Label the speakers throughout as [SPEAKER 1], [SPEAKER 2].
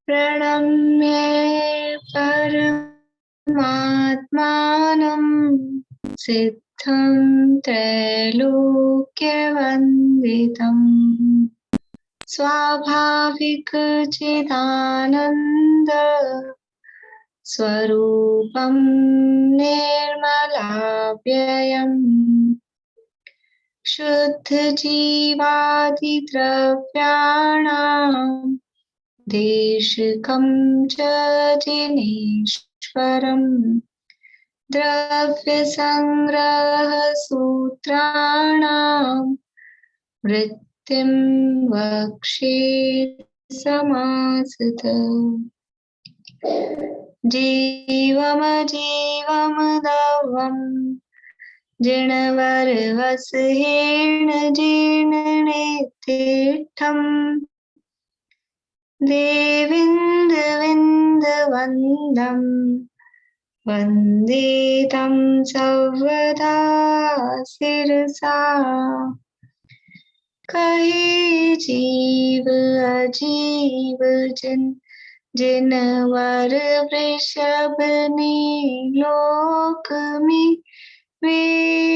[SPEAKER 1] प्रणम्य परमात्मानं सिद्धं त्रैलोक्यवन्दितं स्वाभाविकचिदानन्द स्वरूपं निर्मलाव्ययम् शुद्धजीवादिद्रव्याणां देशिकं च जिनेश्वरम् द्रव्यसंग्रहसूत्राणां वृत्तिं वक्ष्ये समासतः। जीवमजीवमदवम् जिणवरवसहेण जीर्णनेत्तिष्ठम् देविन्दविन्दवन्दम् वन्दे तं सर्वदा शिरसा। कहे जीव अजीव जिनवर वृषभ ने लोक में वे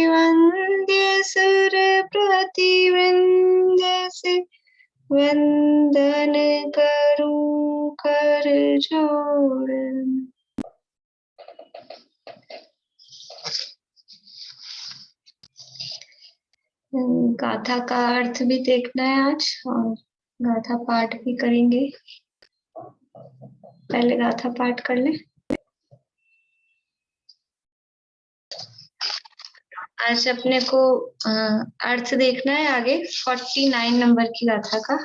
[SPEAKER 1] वंद्य सुर प्रतिवृंद से वंदन करूं कर जोड़। गाथा का अर्थ भी देखना है आज और गाथा पाठ भी करेंगे। पहले गाथा पाठ कर ले। आज अपने को अर्थ देखना है आगे 49 नंबर की गाथा का।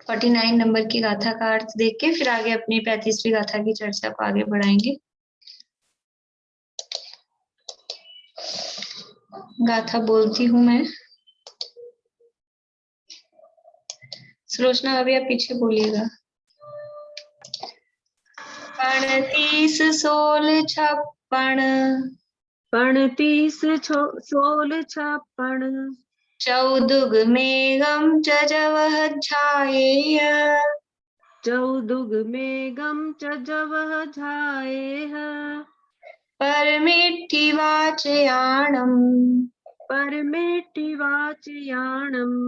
[SPEAKER 1] 49 नंबर की गाथा का अर्थ देख के फिर आगे अपनी 35वीं गाथा की चर्चा को आगे बढ़ाएंगे। गाथा बोलती हूँ मैं। सुलोचना अभी आप पीछे बोलिएगा। 35 16 56
[SPEAKER 2] 35 16 56
[SPEAKER 1] चौदुग मेघम जजवह झायेय
[SPEAKER 2] चौदुग मेघम च जवः झायेह
[SPEAKER 1] परमेट्ठि वाचयाणम्
[SPEAKER 2] परमेट्ठि वाचयाणम्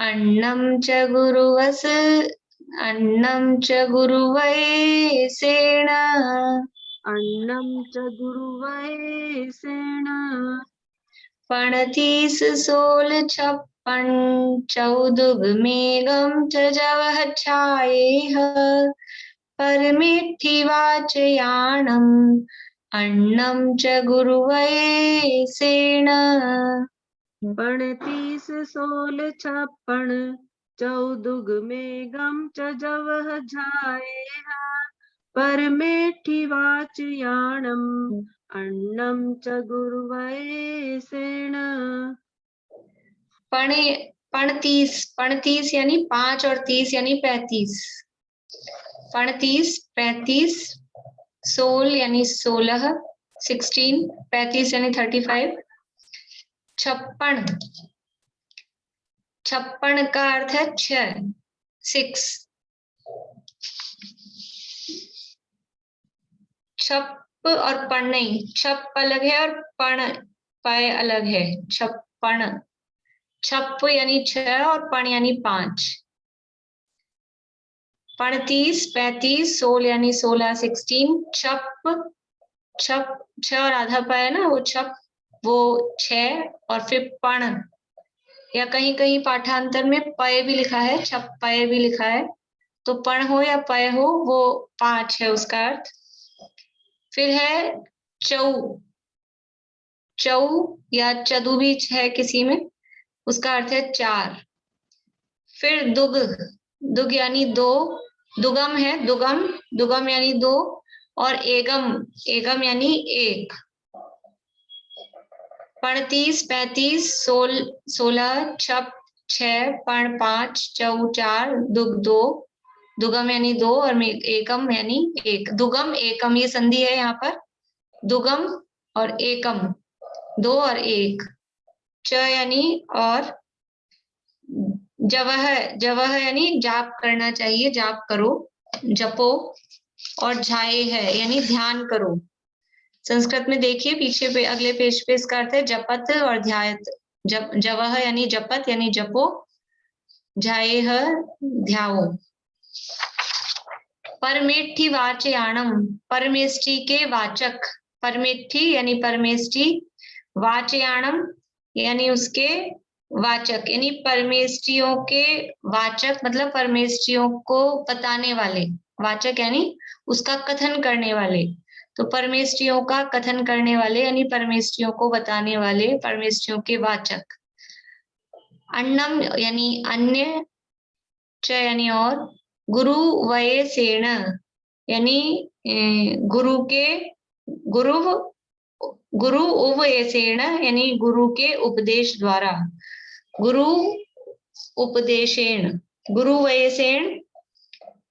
[SPEAKER 1] अन्नं च गुरुवस अन्नं च गुरुवैसेण
[SPEAKER 2] अन्नं च गुरुवैसेण
[SPEAKER 1] 35 16 56 चौदुग मेघम च जवः छायेह परमेट्ठि वाचयाणम् अन्नं च गुरुवैसेण
[SPEAKER 2] 35 16 56 चौदुग मेघम च जवः झायेह परमेट्ठि वाचयाणम् अन्नं च गुरुवैसेण।
[SPEAKER 1] 35 यानी 5 और 30 यानी 35। 35 35 16 यानी 16 16 35 यानी 35। 56 56 का अर्थ है 6। छप और पण नहीं, छप अलग है और पण पाए अलग है। छप्पन छप यानी 6 और पण यानी 5। 35 35 16 यानी 16 16 छप छप 6 और आधा पाया ना वो छप वो 6 और फिर पण या कहीं कहीं पाठांतर में पय भी लिखा है, छप पय भी लिखा है, तो पण हो या पय हो वो 5 है उसका अर्थ। फिर है चौ चौ या चदु भी है किसी में, उसका अर्थ है 4। फिर दुग दुग यानी 2, दुगम है दुगम दुगम यानी 2 और एगम एगम यानी 1। 35 35 16 छप 6 पण 5 चौ 4 दुग 2 दुगम यानी 2 और एकम यानी 1। दुगम एकम ये संधि है यहाँ पर, दुगम और एकम 2 और 1। च यानी और जवह, जवह यानी जाप करना चाहिए, जाप करो, जपो। और झाए है यानी ध्यान करो। संस्कृत में देखिए पीछे पे अगले पेज पे इसका अर्थ है जपत और ध्यायत। जवह यानी जपत यानी जपो, झाए है ध्याओ। परमेष्ठि वाचयाणम, परमेष्ठि के वाचक, परमेष्ठि यानी परमेष्ठि, वाचयाणम यानी उसके वाचक, यानी परमेष्ठियों के वाचक मतलब परमेष्ठियों को बताने वाले, वाचक यानी उसका कथन करने वाले। तो परमेष्ठियों का कथन करने वाले यानी परमेष्ठियों को बताने वाले, परमेष्ठियों के वाचक। अन्नम यानी अन्य, च यानी और, गुरु वयसेन यानी गुरु के, गुरु, गुरु उपदेशेन यानी गुरु के उपदेश द्वारा, गुरु उपदेशेन, गुरु वयसेन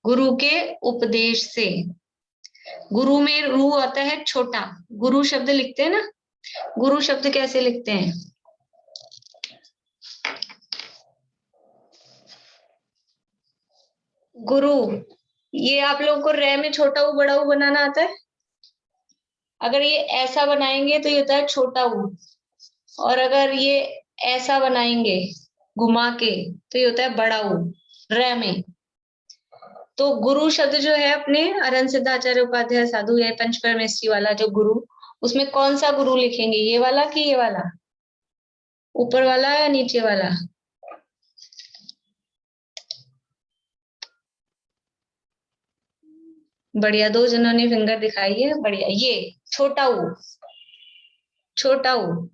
[SPEAKER 1] गुरु के उपदेश से। गुरु में रू आता है छोटा, गुरु शब्द लिखते हैं ना, गुरु शब्द कैसे लिखते हैं? गुरु, ये आप लोगों को रे में छोटा ऊ बड़ा ऊ बनाना आता है? अगर ये ऐसा बनाएंगे तो ये होता है छोटा ऊ, और अगर ये ऐसा बनाएंगे घुमा के तो ये होता है बड़ा ऊ, रे में। तो गुरु शब्द जो है अपने अरहंत सिद्धाचार्य उपाध्याय साधु या पंच परमेष्ठी वाला जो गुरु, उसमें कौन सा गुरु लिखेंगे, ये वाला कि ये वाला, ऊपर वाला या नीचे वाला? बढ़िया, दो जनों ने फिंगर दिखाई है, बढ़िया। ये छोटा ऊ, छोटा ऊ।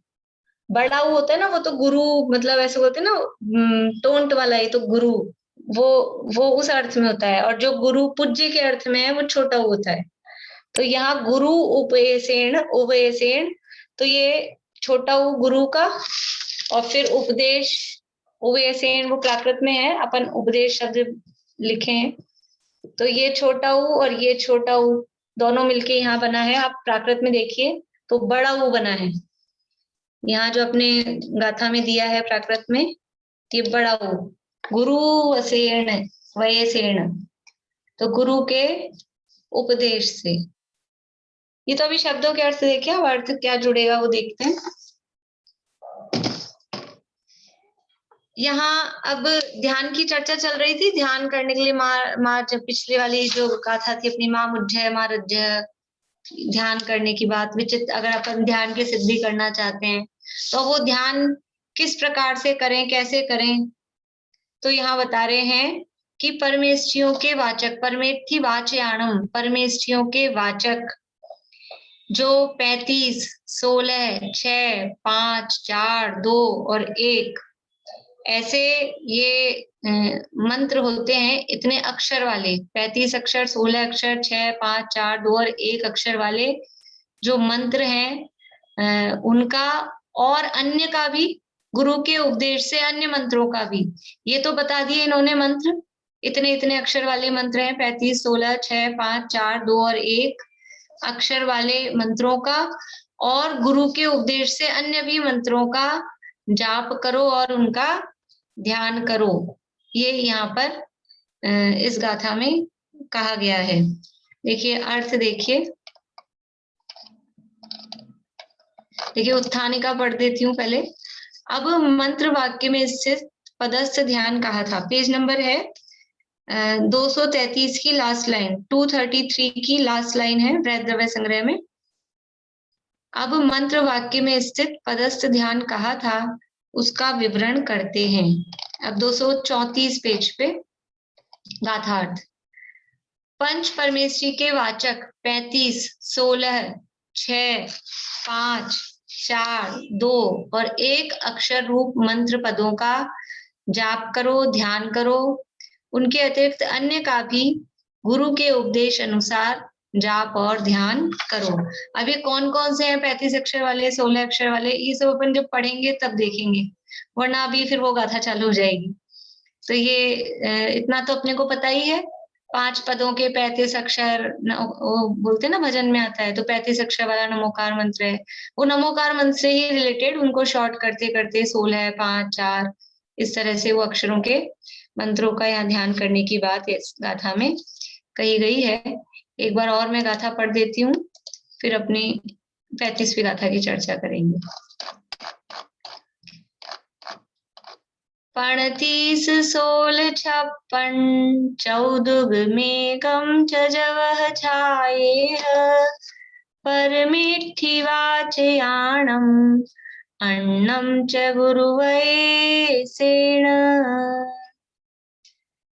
[SPEAKER 1] बड़ा ऊ होता है ना, वो तो गुरु मतलब ऐसे बोलते हैं ना, टोंट वाला, ये तो गुरु, वो उस अर्थ में होता है। और जो गुरु पूज्य के अर्थ में है वो छोटा ऊ होता है। तो यहाँ गुरु उपदेशेन, उपदेशेन, तो ये छोटा ऊ गुरु का, और फिर उपदेश, उपदेशेन वो प्राकृत में है, अपन उपदेश शब्द लिखे हैं। तो ये छोटा ऊ और ये छोटा ऊ दोनों मिलके यहाँ बना है। आप प्राकृत में देखिए तो बड़ा ऊ बना है। यहाँ जो अपने गाथा में दिया है प्राकृत में, ये बड़ा ऊ, गुरु वसेण, वयसेण, तो गुरु के उपदेश से। ये तो अभी शब्दों के अर्थ देखे, अब अर्थ क्या जुड़ेगा वो देखते हैं। यहाँ अब ध्यान की चर्चा चल रही थी, ध्यान करने के लिए माँ जब पिछली वाली जो गाथा थी अपनी, माँ मुझे माँ रज्जय, ध्यान करने की बात, विचित्र, अगर अपन ध्यान की सिद्धि करना चाहते हैं तो वो ध्यान किस प्रकार से करें, कैसे करें। तो यहाँ बता रहे हैं कि परमेष्ठियों के वाचक, परमेष्ठि वाचयाणम, परमेष्ठियों के वाचक जो 35, 16, 6, 5, 4, 2 और 1 ऐसे ये मंत्र होते हैं, इतने अक्षर वाले, 35 अक्षर, 16 अक्षर, 6, 5, 4, 2 और 1 अक्षर वाले जो मंत्र हैं, उनका और अन्य का भी, गुरु के उपदेश से अन्य मंत्रों का भी, ये तो बता दिए इन्होंने मंत्र, इतने इतने अक्षर वाले मंत्र हैं, 35, 16, 6, 5, 4, 2 और 1 अक्षर वाले मंत्रों का, और गुरु के उपदेश से अन्य भी मंत्रों का जाप करो और उनका ध्यान करो। ये यहाँ पर इस गाथा में कहा गया है। देखिए अर्थ, देखिए उत्थानिका पढ़ देती हूँ पहले। अब मंत्र वाक्य में स्थित पदस्थ ध्यान कहा था, पेज नंबर है 233 की लास्ट लाइन, 233 की लास्ट लाइन है वृहद द्रव्य संग्रह में। अब मंत्र वाक्य में स्थित पदस्थ ध्यान कहा था, उसका विवरण करते हैं। अब 234 पेज पे गाथार्थ। पंच परमेष्ठी के वाचक 35, 16, 6, 5, 4, 2 और 1 अक्षर रूप मंत्र पदों का जाप करो, ध्यान करो। उनके अतिरिक्त अन्य का भी गुरु के उपदेश अनुसार जाप और ध्यान करो। अब ये कौन कौन से हैं 35 अक्षर वाले, 16 अक्षर वाले, ये सब अपन जब पढ़ेंगे तब देखेंगे, वरना अभी फिर वो गाथा चालू हो जाएगी। तो ये इतना तो अपने को पता ही है, 5 पदों के 35 अक्षर, वो बोलते ना भजन में आता है, तो 35 अक्षर वाला नमोकार मंत्र है। वो नमोकार मंत्र से ही रिलेटेड उनको शॉर्ट करते करते 16, 5, 4, इस तरह से वो अक्षरों के मंत्रों का यहाँ ध्यान करने की बात इस गाथा में कही गई है। एक बार और मैं गाथा पढ़ देती हूँ, फिर अपनी 35वीं गाथा की चर्चा करेंगे। 35 16 56 चौदुग मेघम च जवः छायेह परमेठि वाचयाणम अन्नम च गुरुवये सेण।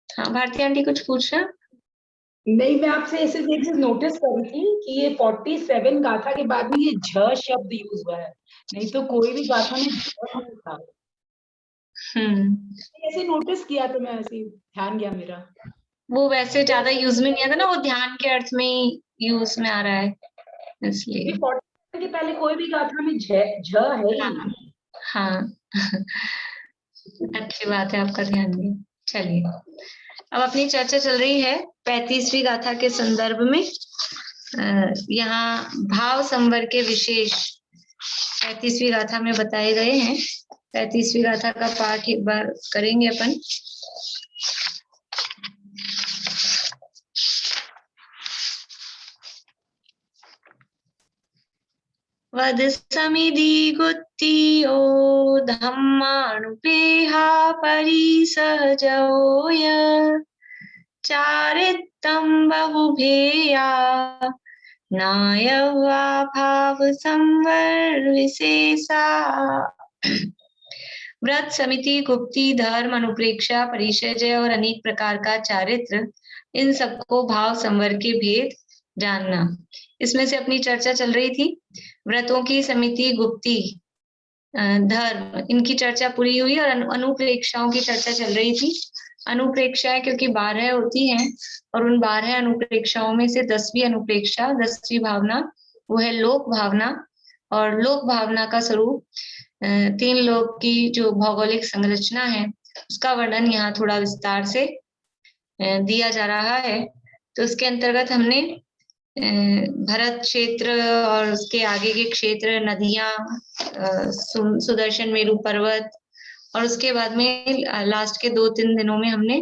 [SPEAKER 1] हाँ भारती आंटी कुछ पूछना?
[SPEAKER 3] नहीं, मैं आपसे सिर्फ एक चीज नोटिस करी थी कि ये 47 गाथा के बाद में ये झ शब्द यूज हुआ है, नहीं तो कोई भी गाथा में झ नहीं था। ऐसे नोटिस किया तो मैं ऐसे ध्यान गया मेरा।
[SPEAKER 1] वो वैसे ज्यादा यूज में नहीं आता ना, वो ध्यान के अर्थ में ही यूज में आ रहा है इसलिए।
[SPEAKER 3] 47 के पहले कोई भी गाथा में झ है ही नहीं।
[SPEAKER 1] हाँ अच्छी बात है, आपका ध्यान दिया। चलिए अब अपनी चर्चा चल रही है 35वीं गाथा के संदर्भ में। यहाँ भाव संवर के विशेष 35वीं गाथा में बताए गए हैं। 35वीं गाथा का पाठ एक बार करेंगे अपन। वद समिधि गुत्तियो धम्मानुपेहा परिसहजोय चारित्तम बहुभेया नायवा भाव संवर विशेषा। व्रत समिति गुप्ति धर्म अनुप्रेक्षा परिचय और अनेक प्रकार का चारित्र, इन सबको भाव संवर के भेद जानना, इसमें से अपनी चर्चा चल रही थी। व्रतों की समिति गुप्ति धर्म, इनकी चर्चा पूरी हुई और अनुप्रेक्षाओं की चर्चा चल रही थी। अनुप्रेक्षाएं क्योंकि 12 होती हैं और उन 12 अनुप्रेक्षाओं में से 10वीं अनुप्रेक्षा 10वीं भावना वो है लोक भावना। और लोक भावना का स्वरूप 3 लोक की जो भौगोलिक संरचना है उसका वर्णन यहाँ थोड़ा विस्तार से दिया जा रहा है। तो उसके अंतर्गत हमने भरत क्षेत्र और उसके आगे के क्षेत्र, नदियां, सुदर्शन मेरु पर्वत, और उसके बाद में लास्ट के 2-3 दिनों में हमने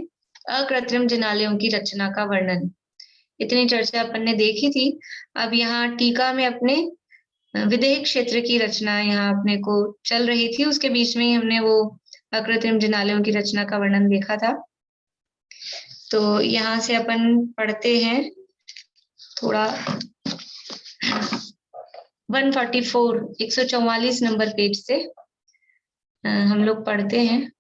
[SPEAKER 1] अकृत्रिम जिनालयों की रचना का वर्णन, इतनी चर्चा अपन ने देखी थी। अब यहाँ टीका में अपने विदेह क्षेत्र की रचना यहाँ अपने को चल रही थी, उसके बीच में ही हमने वो अकृत्रिम जिनालयों की रचना का वर्णन देखा था। तो यहाँ से अपन पढ़ते हैं थोड़ा 144 144 नंबर पेज से हम लोग पढ़ते हैं।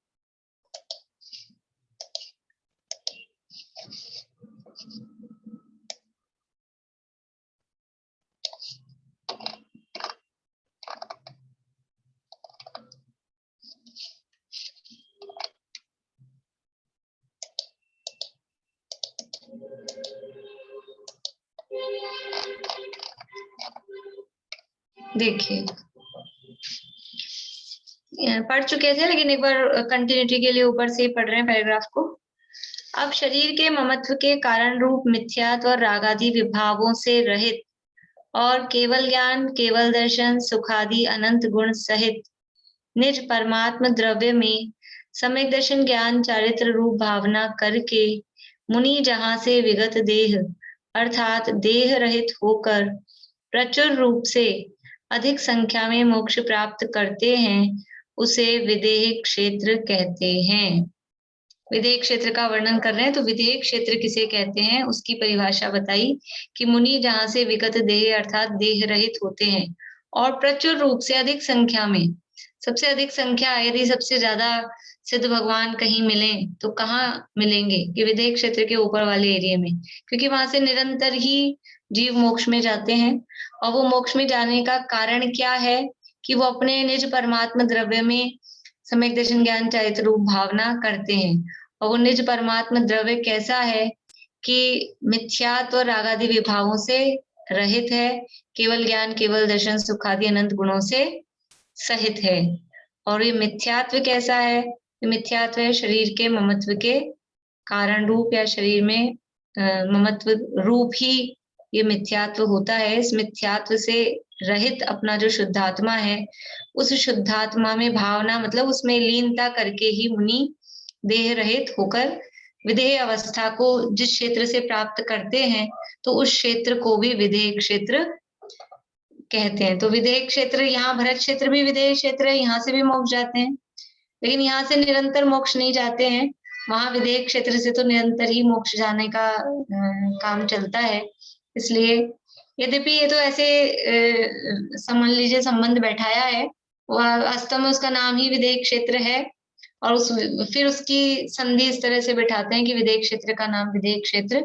[SPEAKER 1] देखिए पढ़ चुके थे लेकिन एक बार कंटिन्यूटी के लिए ऊपर से ही पढ़ रहे हैं पैराग्राफ को। अब शरीर के ममत्व के कारण रूप मिथ्यात्व और रागादि विभावों से रहित और केवल ज्ञान, केवल दर्शन, सुखादि अनंत गुण सहित निज परमात्म द्रव्य में सम्यक दर्शन, ज्ञान, चारित्र रूप भावना करके मुनि जहां से विगत देह अर्थात देह रहित होकर प्रचुर रूप से अधिक संख्या में मोक्ष प्राप्त करते हैं, उसे विदेह क्षेत्र कहते हैं। विदेह क्षेत्र का वर्णन कर रहे हैं, तो विदेह क्षेत्र किसे कहते हैं उसकी परिभाषा बताई कि मुनि जहां से विगत देह अर्थात देह रहित होते हैं और प्रचुर रूप से अधिक संख्या में, सबसे अधिक संख्या यदि सबसे ज्यादा सिद्ध भगवान कहीं मिले तो कहाँ मिलेंगे? कि विदेह क्षेत्र के ऊपर वाले एरिया में, क्योंकि वहां से निरंतर ही जीव मोक्ष में जाते हैं। और वो मोक्ष में जाने का कारण क्या है? कि वो अपने निज परमात्मा द्रव्य में सम्यक दर्शन, ज्ञान, चारित्र रूप भावना करते हैं। और वो निज परमात्मा द्रव्य कैसा है? कि मिथ्यात्व और रागादि विभावों से रहित है, केवल ज्ञान, केवल दर्शन, सुखादि अनंत गुणों से सहित है। और ये मिथ्यात्व कैसा है? मिथ्यात्व है शरीर के ममत्व के कारण रूप, या शरीर में ममत्व रूप ही ये मिथ्यात्व होता है। इस मिथ्यात्व से रहित अपना जो शुद्धात्मा है, उस शुद्धात्मा में भावना मतलब उसमें लीनता करके ही मुनि देह रहित होकर विधेय अवस्था को जिस क्षेत्र से प्राप्त करते हैं, तो उस क्षेत्र को भी विधेय क्षेत्र कहते हैं। तो विधेय क्षेत्र, यहाँ भरत क्षेत्र भी विधेय क्षेत्र है, यहाँ से भी मोक्ष जाते हैं, लेकिन यहाँ से निरंतर मोक्ष नहीं जाते हैं। वहां विधेय क्षेत्र से तो निरंतर ही मोक्ष जाने का काम चलता है। इसलिए यद्यपि ये तो ऐसे समझ लीजिए संबंध बैठाया है, वास्तव में उसका नाम ही विधेय क्षेत्र है, और फिर उसकी संधि इस तरह से बैठाते हैं कि विधेय क्षेत्र का नाम विधेय क्षेत्र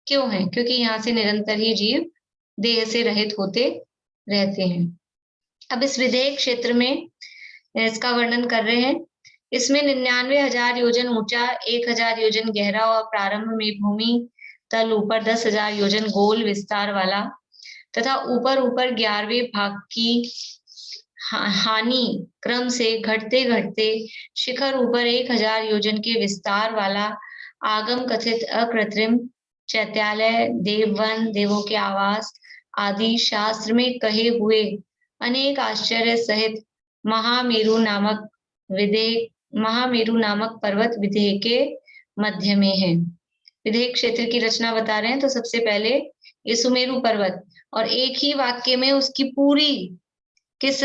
[SPEAKER 1] क्यों है, क्योंकि यहाँ से निरंतर ही जीव देह से रहित होते रहते हैं। अब इस विधेय क्षेत्र में इसका वर्णन कर रहे हैं। इसमें 99,000 योजन ऊंचा, 1,000 योजन गहरा और प्रारंभ में भूमि तल ऊपर 10,000 योजन गोल विस्तार वाला तथा ऊपर 11वें भाग की हानि क्रम से घटते घटते शिखर ऊपर 1,000 योजन के विस्तार वाला आगम कथित अकृत्रिम चैत्यालय, देववन, देवों के आवास आदि शास्त्र में कहे हुए अनेक आश्चर्य सहित महामेरु नामक पर्वत विधेय के मध्य में है। विधेय क्षेत्र की रचना बता रहे हैं। तो सबसे पहले ये सुमेरु पर्वत, और एक ही वाक्य में उसकी पूरी किस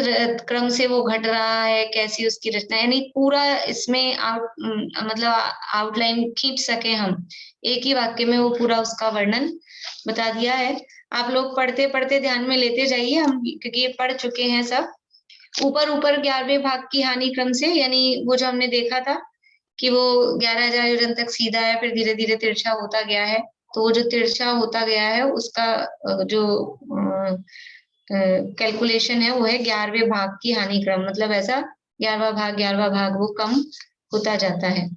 [SPEAKER 1] क्रम से वो घट रहा है, कैसी उसकी रचना, यानी पूरा इसमें मतलब आउटलाइन खींच सके हम, एक ही वाक्य में वो पूरा उसका वर्णन बता दिया है। आप लोग पढ़ते पढ़ते ध्यान में लेते जाइए, हम क्योंकि ये पढ़ चुके हैं सब। ऊपर 11वें भाग की हानि क्रम से, यानी वो जो हमने देखा था कि वो 11,000 योजन तक सीधा है, फिर धीरे धीरे तिरछा होता गया है। तो वो जो तिरछा होता गया है उसका जो कैलकुलेशन है वो है 11वें भाग की हानि क्रम, मतलब ऐसा 11वां भाग वो कम होता जाता है।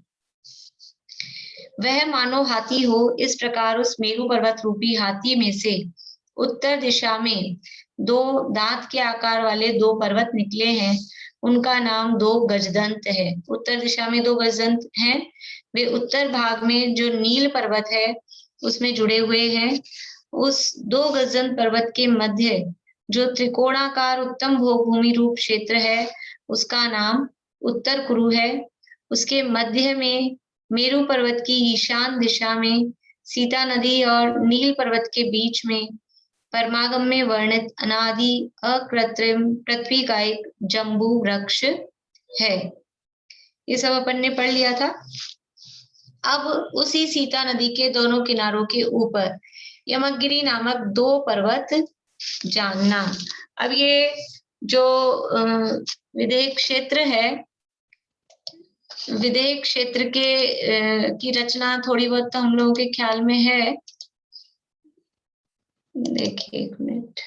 [SPEAKER 1] वह मानो हाथी हो, इस प्रकार उस मेरु पर्वत रूपी हाथी में से उत्तर दिशा में 2 दांत के आकार वाले 2 पर्वत निकले हैं। उनका नाम 2 गजदंत है। उत्तर दिशा में 2 गजदंत हैं। वे उत्तर भाग में जो नील पर्वत है उसमें जुड़े हुए हैं। उस 2 गजदंत पर्वत के मध्य जो त्रिकोणाकार उत्तम भोग भूमि रूप क्षेत्र है, उसका नाम उत्तर कुरु है। उसके मध्य में मेरु पर्वत की ईशान दिशा में सीता नदी और नील पर्वत के बीच में परमागम में वर्णित अनादि अकृत्रिम पृथ्वी का एक जम्बू वृक्ष है। ये सब अपन ने पढ़ लिया था। अब उसी सीता नदी के दोनों किनारों के ऊपर यमगिरी नामक 2 पर्वत जानना। अब ये जो विधेय क्षेत्र है, विधेय क्षेत्र के की रचना थोड़ी बहुत तो हम लोगों के ख्याल में है। देखिए एक मिनट,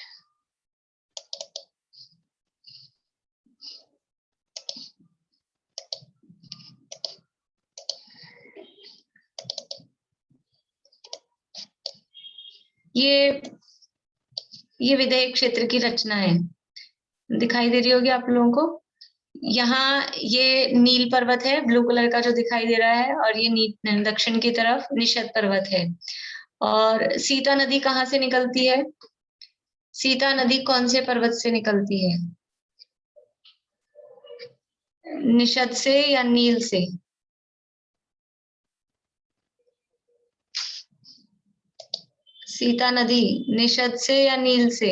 [SPEAKER 1] ये विधेय क्षेत्र की रचना है, दिखाई दे रही होगी आप लोगों को। यहाँ ये नील पर्वत है, ब्लू कलर का जो दिखाई दे रहा है, और ये दक्षिण की तरफ निषद पर्वत है। और सीता नदी कहाँ से निकलती है? सीता नदी कौन से पर्वत से निकलती है? निषद से या नील से? सीता नदी निषद से या नील से?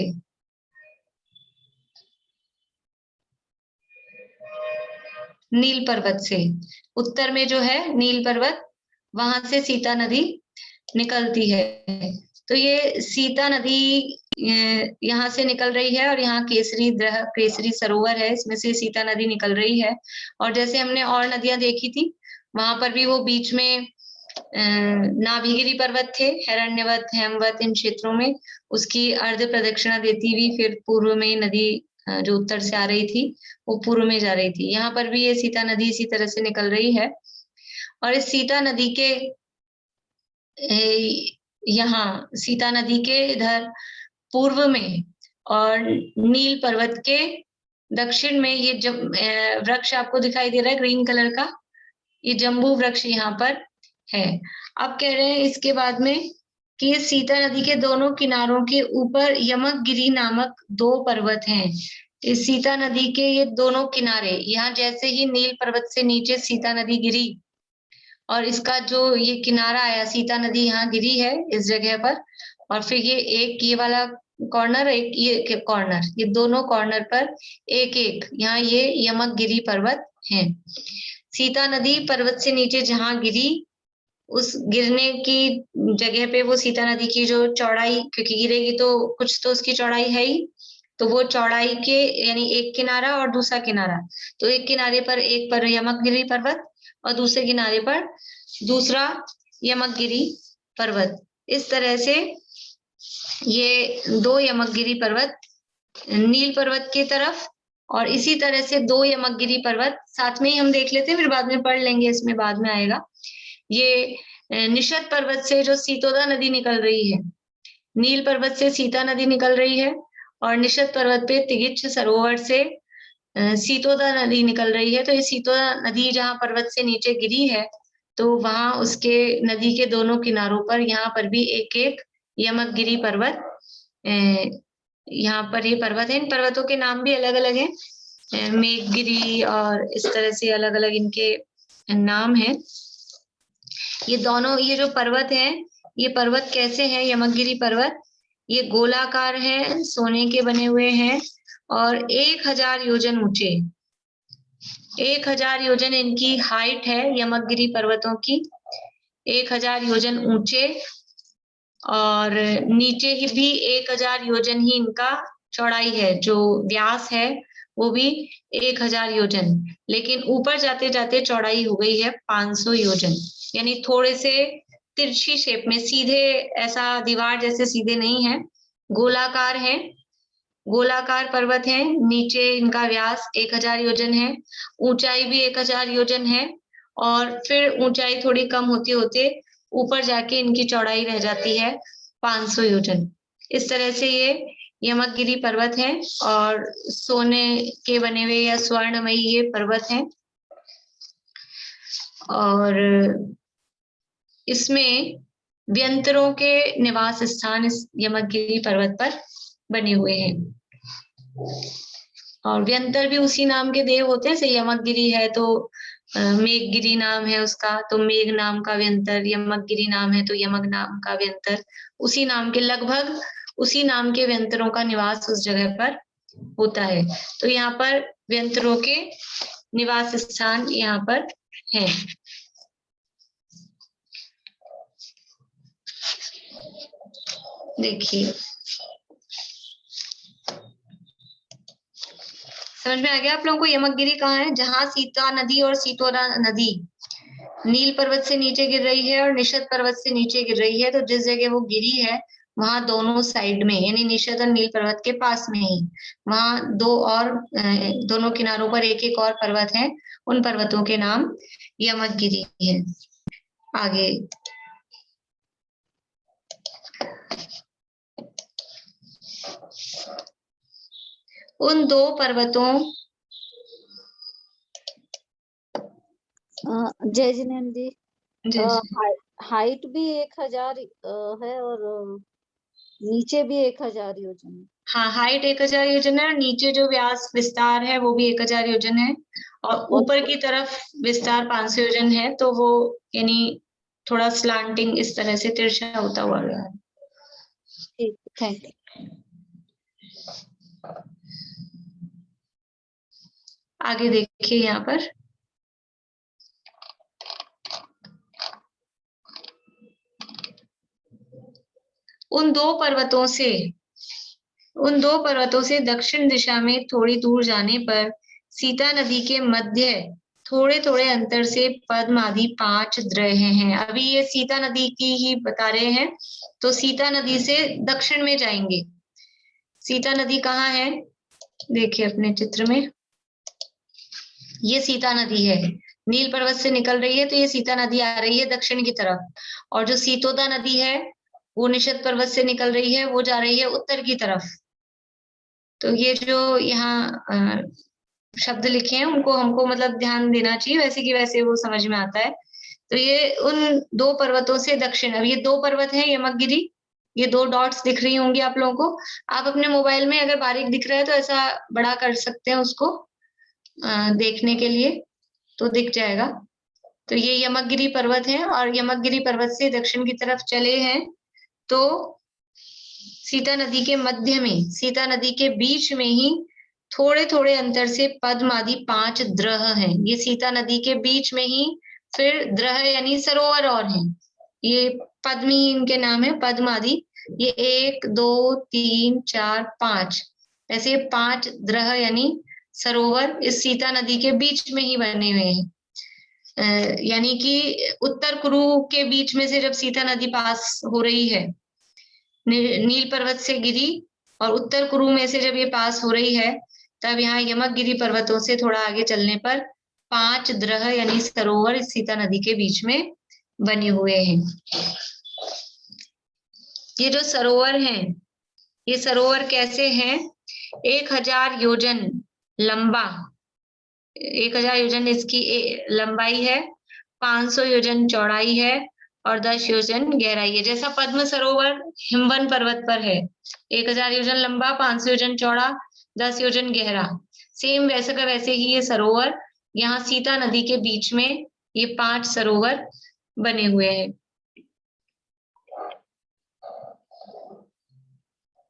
[SPEAKER 1] नील पर्वत से। उत्तर में जो है नील पर्वत, वहां से सीता नदी निकलती है। तो ये सीता नदी यहाँ से निकल रही है, और यहाँ केसरी सरोवर है, इसमें से सीता नदी निकल रही है। और जैसे हमने और नदियां देखी थी, वहां पर भी वो बीच में नाभिगिरी पर्वत थे, हिरण्यवत, हेमवत, इन क्षेत्रों में उसकी अर्ध प्रदक्षिणा देती हुई फिर पूर्व में नदी जो उत्तर से आ रही थी वो पूर्व में जा रही थी। यहाँ पर भी ये सीता नदी इसी तरह से निकल रही है। और इस सीता नदी के यहाँ सीता नदी के इधर पूर्व में और नील पर्वत के दक्षिण में ये जब वृक्ष आपको दिखाई दे रहा है ग्रीन कलर का, ये जम्बू वृक्ष यहाँ पर है। अब कह रहे हैं इसके बाद में कि सीता नदी के दोनों किनारों के ऊपर यमकगिरी नामक 2 पर्वत हैं। इस सीता नदी के ये दोनों किनारे, यहाँ जैसे ही नील पर्वत से नीचे सीता नदी गिरी और इसका जो ये किनारा आया, सीता नदी यहाँ गिरी है इस जगह पर, और फिर ये वाला कॉर्नर, एक ये कॉर्नर, ये दोनों कॉर्नर पर एक एक यहाँ ये यमकगिरी पर्वत हैं। सीता नदी पर्वत से नीचे जहाँ गिरी, उस गिरने की जगह पे वो सीता नदी की जो चौड़ाई, क्योंकि गिरेगी तो कुछ तो उसकी चौड़ाई है ही, तो वो चौड़ाई के यानी एक किनारा और दूसरा किनारा, तो एक किनारे पर एक पर यमकगिरी पर्वत और दूसरे किनारे पर दूसरा यमकगिरी पर्वत। इस तरह से ये 2 यमकगिरी पर्वत नील पर्वत की तरफ, और इसी तरह से 2 यमकगिरी पर्वत साथ में ही हम देख लेते हैं, फिर बाद में पढ़ लेंगे, इसमें बाद में आएगा। ये निषद पर्वत से जो सीतोदा नदी निकल रही है, नील पर्वत से सीता नदी निकल रही है, और निषद पर्वत पे तिगिच्छ सरोवर से सीतोदा नदी निकल रही है। तो ये सीतोदा नदी जहाँ पर्वत से नीचे गिरी है, तो वहां उसके नदी के दोनों किनारों पर यहाँ पर भी एक एक यमकगिरी पर्वत, यहाँ पर ये पर्वत है। इन पर्वतों के नाम भी अलग अलग हैं, मेघगिरी और इस तरह से अलग अलग इनके नाम हैं। ये दोनों, ये जो पर्वत है, ये पर्वत कैसे है? यमकगिरी पर्वत ये गोलाकार है, सोने के बने हुए हैं और 1000 योजन ऊंचे, 1000 योजन इनकी हाइट है यमकगिरी पर्वतों की, 1000 योजन ऊंचे, और नीचे ही भी 1000 योजन ही इनका चौड़ाई है, जो व्यास है वो भी 1000 योजन, लेकिन ऊपर जाते जाते चौड़ाई हो गई है 500 योजन, यानी थोड़े से तिरछी शेप में, सीधे ऐसा दीवार जैसे सीधे नहीं है, गोलाकार है, गोलाकार पर्वत है। नीचे इनका व्यास 1000 योजन है, ऊंचाई भी 1000 योजन है, और फिर ऊंचाई थोड़ी कम होते होते ऊपर जाके इनकी चौड़ाई रह जाती है 500 योजन। इस तरह से ये यमकगिरी पर्वत है, और सोने के बने हुए या स्वर्णमयी ये पर्वत है, और इसमें व्यंतरों के निवास स्थान इस यमकगिरी पर्वत पर बने हुए हैं, और व्यंतर भी उसी नाम के देव होते हैं। जैसे यमकगिरी है तो मेघगिरी नाम है उसका, तो मेघ नाम का व्यंतर, यमकगिरी नाम है तो यमक नाम का व्यंतर, उसी नाम के, लगभग उसी नाम के व्यंतरों का निवास उस जगह पर होता है। तो यहाँ पर व्यंतरों के निवास स्थान यहाँ पर है। देखिए, समझ में आ गया आप लोगों को यमकगिरी कहाँ है? जहाँ सीता नदी और सीतोदा नदी नील पर्वत से नीचे गिर रही है और निषद पर्वत से नीचे गिर रही है, तो जिस जगह वो गिरी है वहां दोनों साइड में, यानी निषद और नील पर्वत के पास में ही, वहां 2 और दोनों किनारों पर एक एक और पर्वत है, उन पर्वतों के नाम यमकगिरी है। आगे उन 2 पर्वतों,
[SPEAKER 4] जय जिनेन्द्र जी,
[SPEAKER 1] जैसे
[SPEAKER 4] हाइट भी 1000 है और नीचे भी 1000 योजन है।
[SPEAKER 1] हाँ, हाइट 1000 योजन है, और नीचे जो व्यास विस्तार है वो भी 1000 योजन है, और ऊपर की तरफ विस्तार 500 योजन है, तो वो यानी थोड़ा स्लांटिंग इस तरह से तिरछा होता हुआ गया है।
[SPEAKER 4] ठीक, थैंक यू।
[SPEAKER 1] आगे देखिए यहाँ पर उन दो पर्वतों से दक्षिण दिशा में थोड़ी दूर जाने पर सीता नदी के मध्य थोड़े थोड़े अंतर से पद्म आदि 5 द्रह हैं। अभी ये सीता नदी की ही बता रहे हैं, तो सीता नदी से दक्षिण में जाएंगे। सीता नदी कहाँ है? देखिए अपने चित्र में, ये सीता नदी है, नील पर्वत से निकल रही है, तो ये सीता नदी आ रही है दक्षिण की तरफ, और जो सीतोदा नदी है वो निषद पर्वत से निकल रही है, वो जा रही है उत्तर की तरफ। तो ये जो यहाँ शब्द लिखे हैं उनको हमको मतलब ध्यान देना चाहिए, वैसे की वैसे वो समझ में आता है। तो ये उन 2 पर्वतों से दक्षिण, अब ये 2 पर्वत है यमकगिरी, ये 2 डॉट्स दिख रही होंगी आप लोगों को। आप अपने मोबाइल में अगर बारीक दिख रहा है तो ऐसा बड़ा कर सकते हैं उसको देखने के लिए, तो दिख जाएगा। तो ये यमकगिरी पर्वत है और यमकगिरी पर्वत से दक्षिण की तरफ चले हैं तो सीता नदी के मध्य में, सीता नदी के बीच में ही थोड़े थोड़े अंतर से पद्म आदि 5 द्रह हैं। ये सीता नदी के बीच में ही फिर द्रह यानी सरोवर और हैं। ये पद्म ही इनके नाम है, पद्म आदि। ये 1 2 3 4 5 ऐसे 5 द्रह यानी सरोवर इस सीता नदी के बीच में ही बने हुए हैं। यानी कि उत्तर कुरु के बीच में से जब सीता नदी पास हो रही है नील पर्वत से गिरी और उत्तर कुरु में से जब ये पास हो रही है, तब यहाँ यमकगिरी पर्वतों से थोड़ा आगे चलने पर 5 द्रह यानी सरोवर इस सीता नदी के बीच में बने हुए हैं। ये जो सरोवर हैं, ये सरोवर कैसे हैं? 1000 योजन लंबा, 1000 योजन इसकी लंबाई है, 500 योजन चौड़ाई है और 10 योजन गहराई है। जैसा पद्म सरोवर हिमवन पर्वत पर है, 1000 योजन लंबा, 500 योजन चौड़ा, 10 योजन गहरा, सेम वैसे का वैसे ही ये सरोवर यहाँ सीता नदी के बीच में ये 5 सरोवर बने हुए हैं।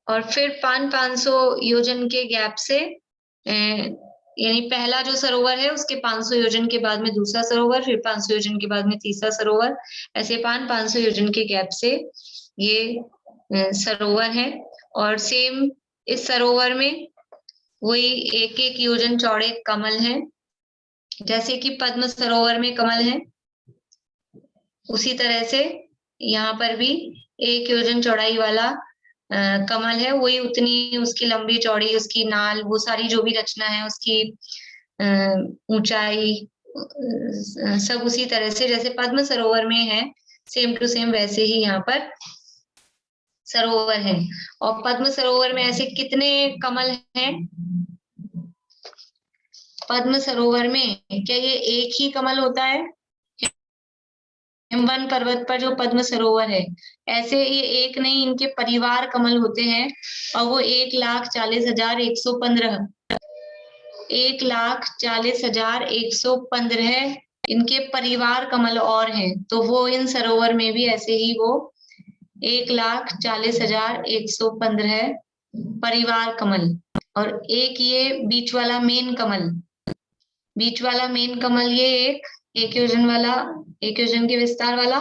[SPEAKER 1] और फिर 500 योजन के गैप से यानी पहला जो सरोवर है उसके 500 योजन के बाद में दूसरा सरोवर, फिर 500 योजन के बाद में तीसरा सरोवर, ऐसे 500 योजन के गैप से ये सरोवर है। और सेम इस सरोवर में वही 1-1 योजन चौड़े कमल हैं, जैसे कि पद्म सरोवर में कमल है, उसी तरह से यहाँ पर भी 1 योजन चौड़ाई वाला कमल है। वही उतनी उसकी लंबी चौड़ी, उसकी नाल, वो सारी जो भी रचना है उसकी ऊंचाई सब उसी तरह से जैसे पद्म सरोवर में है, सेम टू सेम वैसे ही यहाँ पर सरोवर है। और पद्म सरोवर में ऐसे कितने कमल हैं? पद्म सरोवर में क्या ये एक ही कमल होता है? हिमवन पर्वत पर जो पद्म सरोवर है, ऐसे ये एक नहीं, इनके परिवार कमल होते हैं और वो 1,40,115 1,40,115 इनके परिवार कमल और हैं। तो वो इन सरोवर में भी ऐसे ही वो 1,40,115 परिवार कमल और एक ये बीच वाला मेन कमल, बीच वाला मेन कमल ये एक योजन वाला, 1 योजन के विस्तार वाला,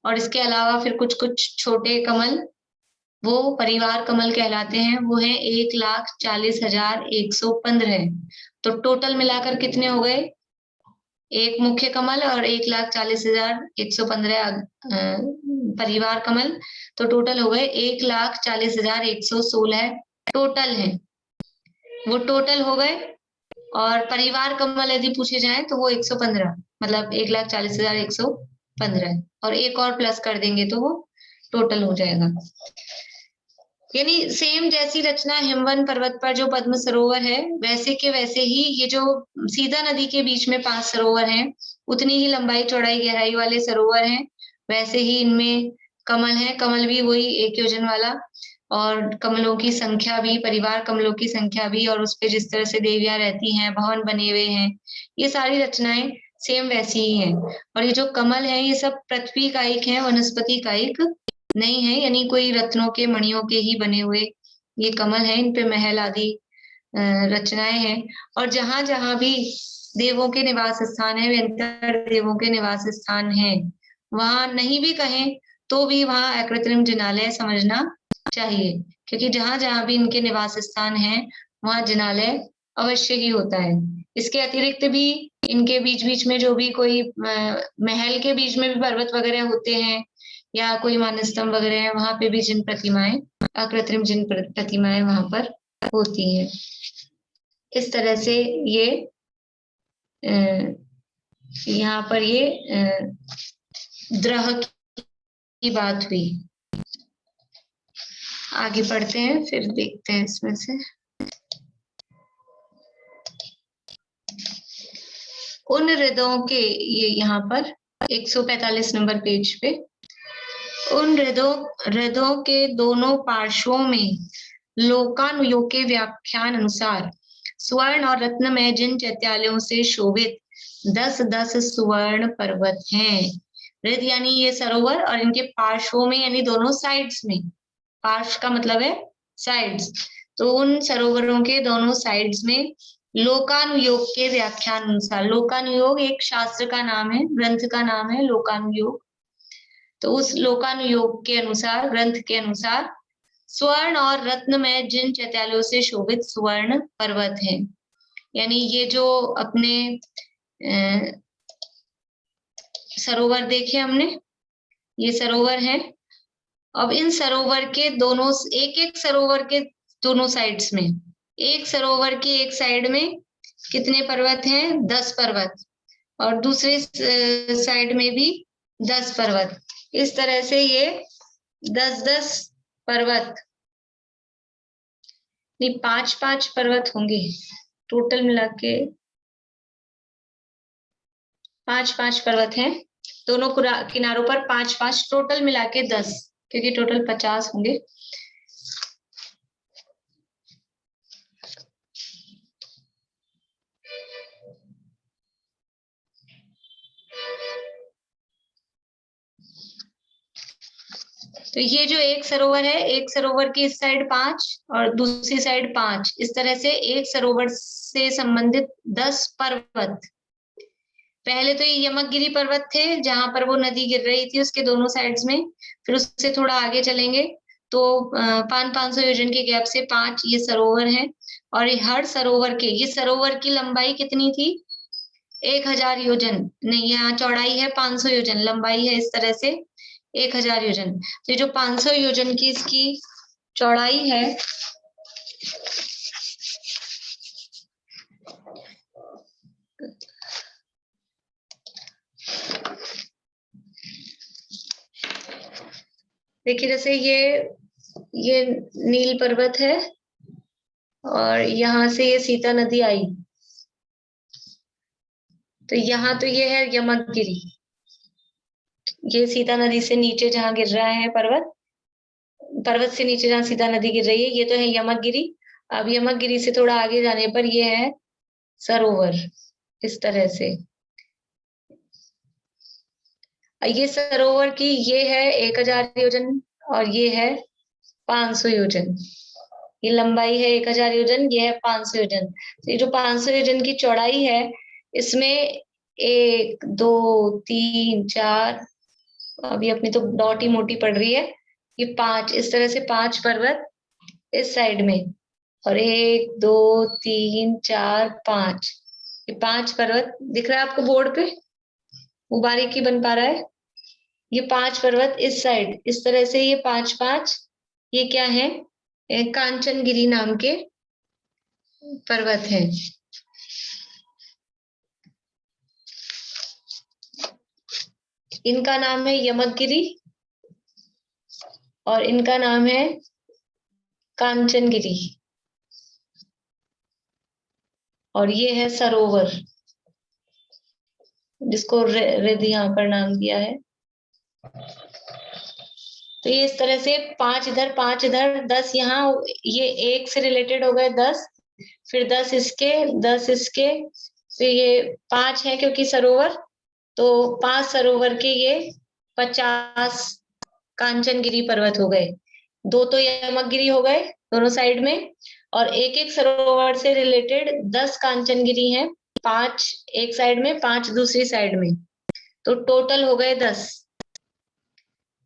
[SPEAKER 1] और इसके अलावा फिर कुछ कुछ छोटे कमल वो परिवार कमल कहलाते हैं। वो है 1,40,115। तो टोटल मिलाकर कितने हो गए? एक मुख्य कमल और 1,40,115 परिवार कमल, तो टोटल हो गए 1,40,116 टोटल है, वो टोटल हो गए। और परिवार कमल यदि पूछे जाए तो वो 115, मतलब 1,40,115 और एक और प्लस कर देंगे तो वो टोटल हो जाएगा। यानी सेम जैसी रचना हिमवन पर्वत पर जो पद्म सरोवर है वैसे के वैसे ही ये जो सीता नदी के बीच में 5 सरोवर हैं, उतनी ही लंबाई चौड़ाई गहराई वाले सरोवर हैं। वैसे ही इनमें कमल है, कमल भी वही 1 योजन वाला, और कमलों की संख्या भी, परिवार कमलों की संख्या भी, और उस पे जिस तरह से देवियां रहती हैं, भवन बने हुए हैं, ये सारी रचनाएं सेम वैसी ही हैं। और ये जो कमल है ये सब पृथ्वी कायिक है, वनस्पति कायिक नहीं है, यानी कोई रत्नों के मणियों के ही बने हुए ये कमल है। इन पे महल आदि रचनाएं हैं। और जहां जहां भी देवों के निवास स्थान है, अंतर देवों के निवास स्थान है, वहां नहीं भी कहें तो भी वहां अकृत्रिम जिनालय समझना चाहिए, क्योंकि जहां जहां भी इनके निवास स्थान है वहां जिनालय अवश्य ही होता है। इसके अतिरिक्त भी इनके बीच बीच में जो भी कोई महल के बीच में भी पर्वत वगैरह होते हैं या कोई मानस्तंभ वगैरह है, वहां पे भी जिन प्रतिमाएं, अकृत्रिम जिन प्रतिमाएं वहां पर होती हैं। इस तरह से ये यहाँ पर ये द्रह की बात हुई। आगे बढ़ते हैं, फिर देखते हैं इसमें से। उन हृदयों के, ये यहाँ पर 145 नंबर पेज पे। उन हृदयों के दोनों पार्श्वों में लोकानुयोग के व्याख्यान अनुसार स्वर्ण और रत्नमय जिन चैत्यालयों से शोभित 10-10 सुवर्ण पर्वत हैं। हृदय यानी ये सरोवर, और इनके पार्श्वों में यानी दोनों साइड्स में, पार्श्व का मतलब है साइड्स, तो उन सरोवरों के दोनों साइड्स में लोकानुयोग के व्याख्यान अनुसार, लोकानुयोग एक शास्त्र का नाम है, ग्रंथ का नाम है लोकानुयोग, तो उस लोकानुयोग के अनुसार, ग्रंथ के अनुसार स्वर्ण और रत्न में जिन चैत्यालयों से शोभित सुवर्ण पर्वत हैं। यानी ये जो अपने सरोवर देखे हमने, ये सरोवर है। अब इन सरोवर के दोनों, एक एक सरोवर के दोनों साइड्स में, एक सरोवर की एक साइड में कितने पर्वत हैं? 10 पर्वत, और दूसरे साइड में भी 10 पर्वत। इस तरह से ये 10-10 पर्वत, नहीं 5-5 पर्वत होंगे टोटल मिला के, 5-5 पर्वत हैं दोनों किनारों पर, 5-5 टोटल मिला के 10, क्योंकि टोटल 50 होंगे। तो ये जो एक सरोवर है, एक सरोवर की इस साइड 5 और दूसरी साइड 5, इस तरह से एक सरोवर से संबंधित 10 पर्वत। पहले तो ये यमकगिरी पर्वत थे, जहां पर वो नदी गिर रही थी उसके दोनों साइड्स में। फिर उससे थोड़ा आगे चलेंगे तो 500 योजन के गैप से 5 ये सरोवर हैं, और हर सरोवर के, ये सरोवर की लंबाई कितनी थी? 1000 योजन, नहीं यहाँ चौड़ाई है 500 योजन, लंबाई है इस तरह से 1000 योजन। तो जो 500 योजन की इसकी चौड़ाई है, देखिए जैसे ये नील पर्वत है, और यहाँ से ये सीता नदी आई, तो यहाँ तो ये है यमकगिरी, ये सीता नदी से नीचे जहाँ गिर रहा है पर्वत से नीचे जहाँ सीता नदी गिर रही है, ये तो है यमकगिरी। अब यमकगिरी से थोड़ा आगे जाने पर ये है सरोवर, इस तरह से। ये सरोवर की ये है 1000 योजन, और ये है 500 योजन। ये लंबाई है 1000 योजन, ये है 500 योजन। तो ये जो 500 योजन की चौड़ाई है, इसमें 1 2 3 4, अभी अपनी तो डॉट ही मोटी पड़ रही है, ये 5, इस तरह से 5 पर्वत इस साइड में, और 1 2 3 4 5, ये 5 पर्वत दिख रहा है आपको बोर्ड पे, वो बारीकी बन पा रहा है। ये 5 पर्वत इस साइड, इस तरह से ये 5-5, ये क्या है? कांचनगिरी नाम के पर्वत हैं। इनका नाम है यमकगिरी, और इनका नाम है कांचनगिरी, और ये है सरोवर, जिसको रिद्धि यहाँ पर नाम दिया है। तो ये इस तरह से 5 इधर 5 इधर, 10 यहाँ, ये एक से रिलेटेड हो गए 10, फिर 10 इसके, 10 इसके, फिर ये 5 है क्योंकि सरोवर, तो 5 सरोवर के ये 50 कांचनगिरी पर्वत हो गए। 2 तो यमकगिरी हो गए दोनों साइड में, और एक एक सरोवर से रिलेटेड 10 कांचनगिरी हैं, 5 एक साइड में 5 दूसरी साइड में, तो टोटल हो गए 10।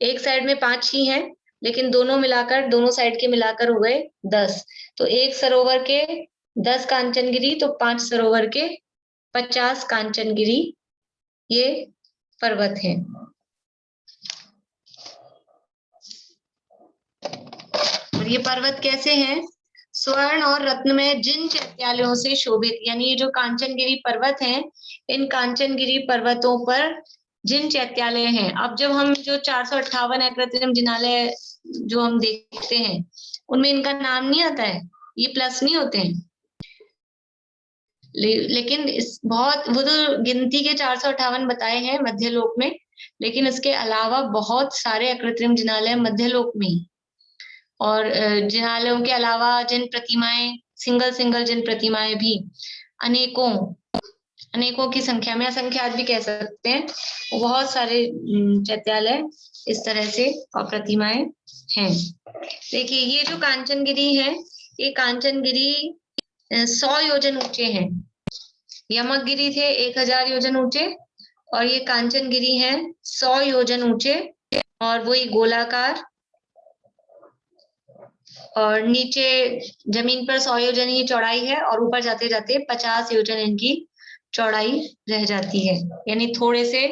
[SPEAKER 1] एक साइड में 5 ही हैं, लेकिन दोनों मिलाकर, दोनों साइड के मिलाकर हो गए 10। तो एक सरोवर के 10 कांचनगिरी, तो 5 सरोवर के 50 कांचनगिरी ये पर्वत हैं। और ये पर्वत कैसे हैं? स्वर्ण और रत्न में जिन चैत्यालयों से शोभित, यानी ये जो कांचनगिरी पर्वत हैं, इन कांचनगिरी पर्वतों पर जिन चैत्यालय हैं। अब जब हम जो 458 अकृत्रिम जिनालय जो हम देखते हैं, उनमें इनका नाम नहीं आता है, ये प्लस नहीं होते हैं। लेकिन इस बहुत वो तो गिनती के 458 बताए हैं मध्यलोक में, लेकिन इसके अलावा बहुत सारे अकृत्रिम जिनालय मध्यलोक में ही। और जिनालयों के अलावा जिन प्रतिमाएं, सिंगल जिन प्रतिमाएं भी अनेकों की संख्या में, असंख्यात भी कह सकते हैं, बहुत सारे चैत्यालय इस तरह से और प्रतिमाएं हैं। देखिए ये जो कांचनगिरी है, ये कांचनगिरी 100 योजन ऊंचे हैं। यमकगिरी थे 1000 योजन ऊंचे, और ये कांचनगिरी है 100 योजन ऊंचे, और वही गोलाकार, और नीचे जमीन पर 100 योजन ही चौड़ाई है, और ऊपर जाते जाते 50 योजन इनकी चौड़ाई रह जाती है। यानी थोड़े से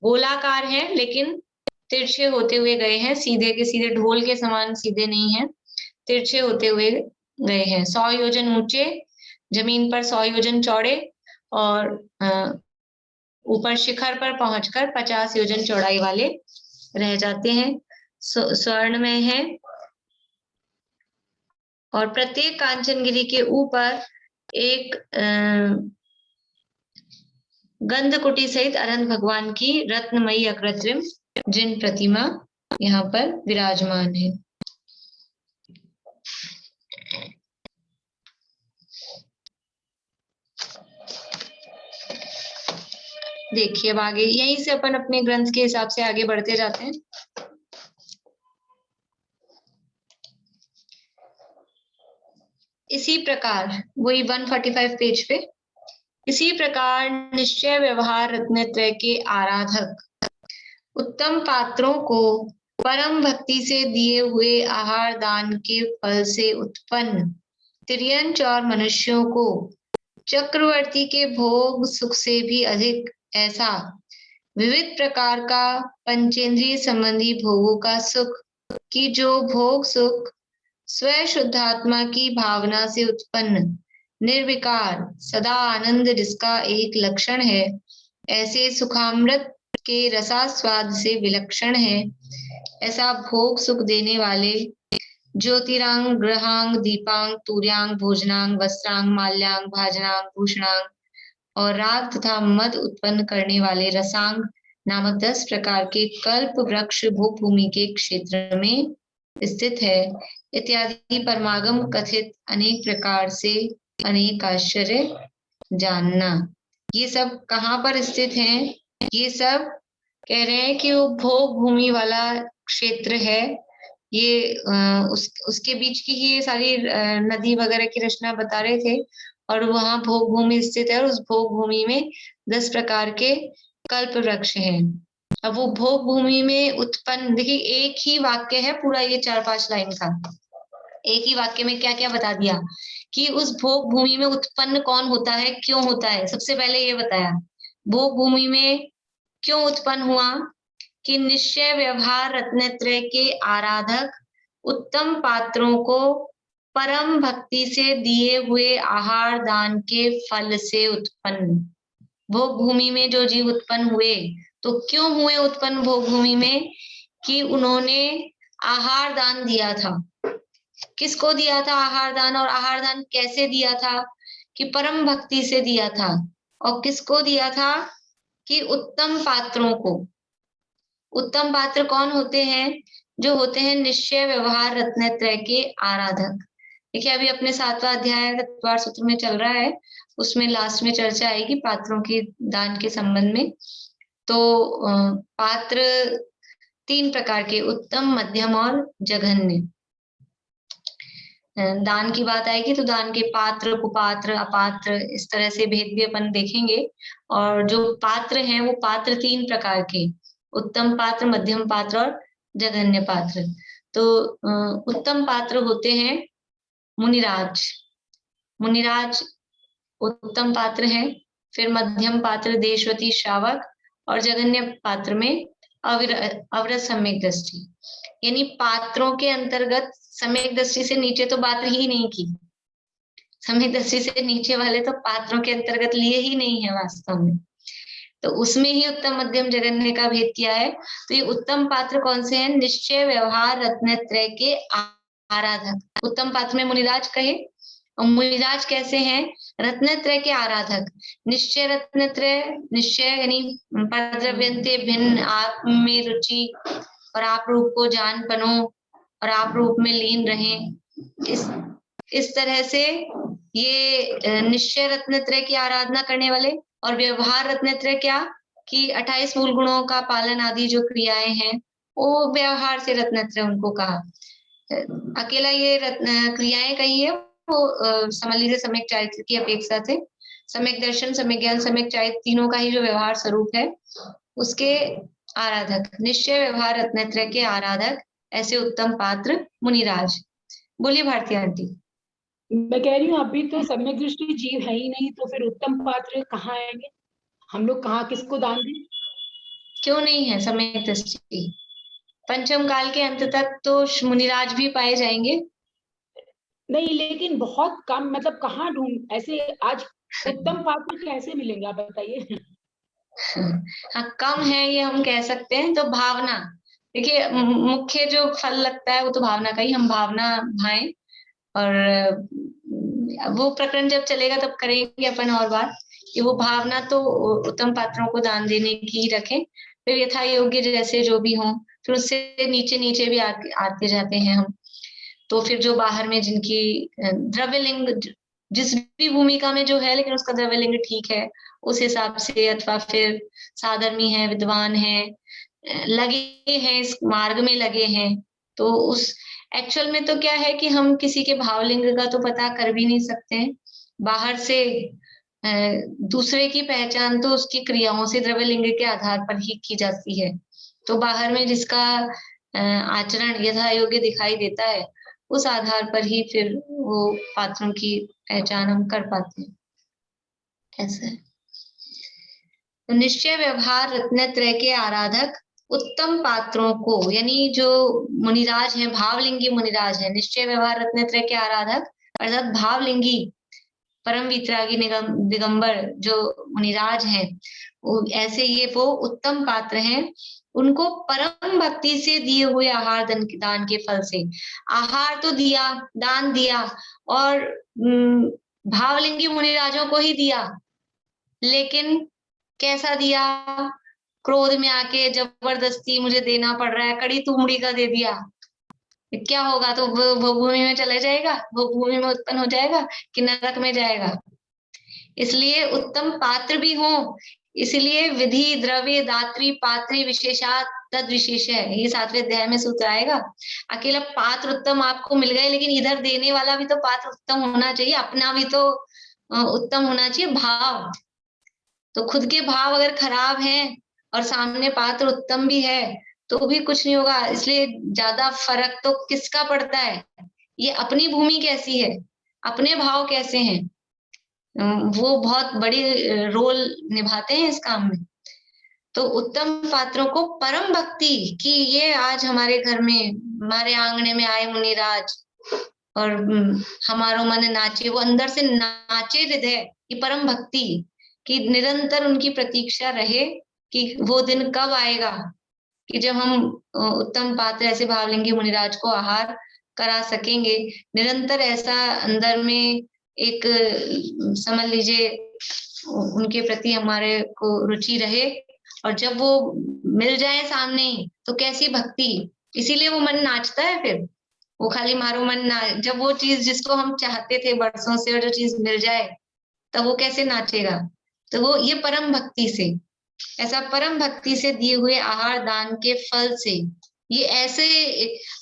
[SPEAKER 1] गोलाकार हैं, लेकिन तिरछे होते हुए गए हैं, सीधे के सीधे ढोल के समान सीधे नहीं है, तिरछे होते हुए गए हैं। 100 योजन ऊंचे, जमीन पर 100 योजन चौड़े, और ऊपर शिखर पर पहुंचकर 50 योजन चौड़ाई वाले रह जाते हैं। स्वर्ण में है, और प्रत्येक कांचनगिरी के ऊपर एक गंधकुटी सहित अनंत भगवान की रत्नमयी अकृत्रिम जिन प्रतिमा यहाँ पर विराजमान है। देखिए अब आगे यहीं से अपन अपने ग्रंथ के हिसाब से आगे बढ़ते जाते हैं। इसी प्रकार वही 145 पेज पे, इसी प्रकार निश्चय व्यवहार रत्नत्रय के आराधक उत्तम पात्रों को परम भक्ति से दिए हुए आहार दान के फल से उत्पन्न तिर्यंच और मनुष्यों को चक्रवर्ती के भोग सुख से भी अधिक ऐसा विविध प्रकार का पंचेंद्रिय संबंधी भोगों का सुख की जो भोग सुख स्वयं शुद्धात्मा की भावना से उत्पन्न निर्विकार सदा आनंद जिसका एक लक्षण है, ऐसे सुखामृत के रसास्वाद से विलक्षण है, ऐसा भोग सुख देने वाले ज्योतिरांग ग्रहांग दीपांग तूर्यांग भोजनांग वस्त्रांग माल्यां भाजनांग भूषणांग और राग तथा मद उत्पन्न करने वाले रसांग नामक 10 प्रकार के कल्प वृक्ष भोग भूमि के क्षेत्र में स्थित है इत्यादि परमागम कथित अनेक प्रकार से अनेक आश्चर्य जानना। ये सब कहाँ पर स्थित हैं? ये सब कह रहे हैं कि वो भोग भूमि वाला क्षेत्र है, ये उसके बीच की ही ये सारी नदी वगैरह की रचना बता रहे थे, और वहां भोग भूमि स्थित है, और उस भोग भूमि में 10 प्रकार के कल्प वृक्ष हैं। अब वो भोग भूमि में उत्पन्न, देखिए एक ही वाक्य है पूरा, ये 4-5 लाइन का, एक ही वाक्य में क्या क्या बता दिया कि उस भोग भूमि में उत्पन्न कौन होता है, क्यों होता है। सबसे पहले ये बताया भोग भूमि में क्यों उत्पन्न हुआ कि निश्चय व्यवहार रत्नत्रय के आराधक उत्तम पात्रों को परम भक्ति से दिए हुए आहार दान के फल से उत्पन्न। भोग भूमि में जो जीव उत्पन्न हुए, तो क्यों हुए उत्पन्न भोग भूमि में? कि उन्होंने आहार दान दिया था। किसको दिया था आहार दान? और आहार दान कैसे दिया था? कि परम भक्ति से दिया था। और किसको दिया था? कि उत्तम पात्रों को। उत्तम पात्र कौन होते हैं? जो होते हैं निश्चय व्यवहार रत्नत्रय के आराधक। देखिए अभी अपने 7वां अध्याय तत्वार सूत्र में चल रहा है, उसमें लास्ट में चर्चा आएगी पात्रों के दान के संबंध में। तो पात्र 3 प्रकार के, उत्तम मध्यम और जघन्य। दान की बात आएगी तो दान के पात्र कुपात्र अपात्र इस तरह से भेद भी अपन देखेंगे। और जो पात्र हैं वो पात्र 3 प्रकार के, उत्तम पात्र मध्यम पात्र और जघन्य पात्र। तो उत्तम पात्र होते हैं मुनिराज, मुनिराज उत्तम पात्र है। फिर मध्यम पात्र देशवती श्रावक, और जघन्य पात्र में अविरत सम्यक दृष्टि। यानी पात्रों के अंतर्गत सम्यक दृष्टि से नीचे तो बात ही नहीं की, सम्यक दृष्टि से नीचे वाले तो पात्रों के अंतर्गत लिए ही नहीं है वास्तव में, तो उसमें ही उत्तम मध्यम जघन्य का भेद किया है। तो ये उत्तम पात्र कौन से हैं? निश्चय व्यवहार रत्नत्रय के आराधक। उत्तम पात्र में मुनिराज कहे, और मुनिराज कैसे हैं? रत्नत्रय के आराधक। निश्चय रत्नत्रय, निश्चय यानी परद्रव्यन्ते भिन्न, आप में रुचि और आप रूप को जान बनो और आप रूप में लीन रहें। इस तरह से ये निश्चय रत्नत्रय की आराधना करने वाले। और व्यवहार रत्नत्रय क्या कि 28 मूल गुणों का पालन आदि जो क्रियाएं हैं वो व्यवहार से रत्नत्रय उनको कहा। अकेला ये क्रियाएं कही है वो समझ लीजिए सम्यक चारित्र की अपेक्षा से सम्यक दर्शन, सम्यक ज्ञान, सम्यक चारित्र तीनों का ही जो व्यवहार स्वरूप है उसके आराधक, निश्चय व्यवहार रत्नत्रय के आराधक ऐसे उत्तम पात्र मुनिराज। बोलिए भारती आंटी।
[SPEAKER 3] मैं कह रही हूँ अभी तो सम्यक दृष्टि जीव है ही नहीं, तो फिर उत्तम पात्र कहाँ आएंगे? हम लोग कहाँ किसको दान दें?
[SPEAKER 1] क्यों नहीं है सम्यक दृष्टि? पंचम काल के अंत तक तो मुनिराज भी पाए जाएंगे।
[SPEAKER 3] नहीं, लेकिन बहुत कम, मतलब कहाँ ढूंढ ऐसे आज उत्तम पात्र कैसे मिलेंगे आप बताइए?
[SPEAKER 1] हाँ, कम है ये हम कह सकते हैं। तो भावना देखिए, मुख्य जो फल लगता है वो तो भावना का ही, हम भावना भाएं और वो प्रकरण जब चलेगा तब करेंगे अपन और बात कि वो भावना तो उत्तम पात्रों को दान देने की ही रखें। फिर यथा योग्य जैसे जो भी हो, फिर उससे नीचे नीचे भी आते जाते हैं हम। तो फिर जो बाहर में जिनकी द्रव्यलिंग जिस भी भूमिका में जो है लेकिन उसका द्रव्यलिंग ठीक है उस हिसाब से, अथवा फिर साधर्मी है, विद्वान है, लगे हैं इस मार्ग में लगे हैं, तो उस एक्चुअल में तो क्या है कि हम किसी के भावलिंग का तो पता कर भी नहीं सकते हैं। बाहर से दूसरे की पहचान तो उसकी क्रियाओं से द्रव्यलिंग के आधार पर ही की जाती है। तो बाहर में जिसका आचरण यथा योग्य दिखाई देता है उस आधार पर ही फिर वो पात्रों की पहचान हम कर पाते हैं। ऐसा है। तो निश्चय व्यवहार रत्नत्रय के आराधक उत्तम पात्रों को, यानी जो मुनिराज है, भावलिंगी मुनिराज है, निश्चय व्यवहार रत्नत्रय के आराधक अर्थात भावलिंगी परम वितरागी दिगंबर जो मुनिराज हैं, ऐसे ये वो उत्तम पात्र हैं। उनको परम भक्ति से दिए हुए आहार दान के फल से, आहार तो दिया, दान दिया और भावलिंगी मुनिराजों को ही दिया, लेकिन कैसा दिया? क्रोध में आके जबरदस्ती मुझे देना पड़ रहा है, कड़ी तुमड़ी का दे दिया, क्या होगा? तो वो भूमि में चले जाएगा, वो भूमि में उत्पन्न हो जाएगा कि नरक में जाएगा। इसलिए उत्तम पात्र भी हो, इसलिए विधि द्रव्य दात्री पात्री विशेषात तद विशेष है, ये 7वें अध्याय में सूत्र आएगा। अकेला पात्र उत्तम आपको मिल गए, लेकिन इधर देने वाला भी तो पात्र उत्तम होना चाहिए, अपना भी तो उत्तम होना चाहिए भाव। तो खुद के भाव अगर खराब हैं और सामने पात्र उत्तम भी है तो भी कुछ नहीं होगा। इसलिए ज्यादा फर्क तो किसका पड़ता है? ये अपनी भूमि कैसी है, अपने भाव कैसे हैं, वो बहुत बड़ी रोल निभाते हैं इस काम में। तो उत्तम पात्रों को परम भक्ति कि ये आज हमारे घर में, हमारे आंगने में आए मुनिराज और हमारो मन नाचे, वो अंदर से नाचे हृदय, ये परम भक्ति कि निरंतर उनकी प्रतीक्षा रहे कि वो दिन कब आएगा कि जब हम उत्तम पात्र ऐसे भावलिंगी मुनिराज को आहार करा सकेंगे। निरंतर ऐसा अंदर में एक समझ लीजिए उनके प्रति हमारे को रुचि रहे, और जब वो मिल जाए सामने तो कैसी भक्ति। इसीलिए वो मन नाचता है, फिर वो खाली मारो मन ना, जब वो चीज जिसको हम चाहते थे बरसों से और जो चीज मिल जाए तब वो कैसे नाचेगा? तो वो ये परम भक्ति से, ऐसा परम भक्ति से दिए हुए आहार दान के फल से, ये ऐसे